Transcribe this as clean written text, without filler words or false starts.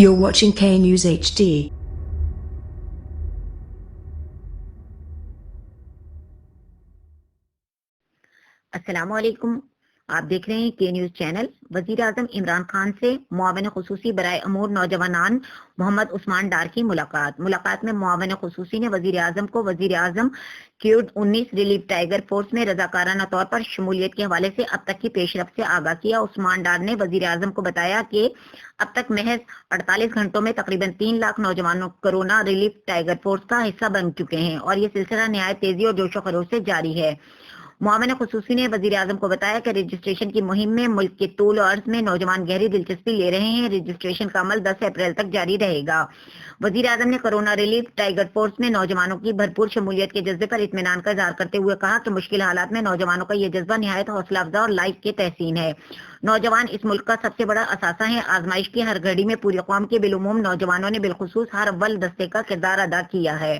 You're watching K News HD. السلام علیکم، آپ دیکھ رہے ہیں کے نیوز چینل۔ وزیر اعظم عمران خان سے معاون خصوصی برائے امور نوجوانان محمد عثمان ڈار کی ملاقات میں معاون خصوصی نے وزیر اعظم کو وزیر اعظم کووڈ-19 ریلیف ٹائیگر فورس میں رضاکارانہ طور پر شمولیت کے حوالے سے اب تک کی پیش رفت سے آگاہ کیا۔ عثمان ڈار نے وزیر اعظم کو بتایا کہ اب تک محض 48 گھنٹوں میں تقریباً 3 لاکھ نوجوانوں کورونا ریلیف ٹائیگر فورس کا حصہ بن چکے ہیں اور یہ سلسلہ نہایت تیزی اور جوش و خروش سے جاری ہے۔ معاون خصوصی نے وزیر اعظم کو بتایا کہ رجسٹریشن کی مہم میں ملک کے طول و عرض میں نوجوان گہری دلچسپی لے رہے ہیں۔ رجسٹریشن کا عمل 10 اپریل تک جاری رہے گا۔ وزیر اعظم نے کورونا ریلیف ٹائیگر فورس میں نوجوانوں کی بھرپور شمولیت کے جذبے پر اطمینان کا اظہار کرتے ہوئے کہا کہ مشکل حالات میں نوجوانوں کا یہ جذبہ نہایت حوصلہ افزا اور لائق کے تحسین ہے۔ نوجوان اس ملک کا سب سے بڑا اثاثہ ہیں۔ آزمائش کی ہر گھڑی میں پوری قوم کے بالعموم نوجوانوں نے بالخصوص ہر اول دستے کا کردار ادا کیا ہے۔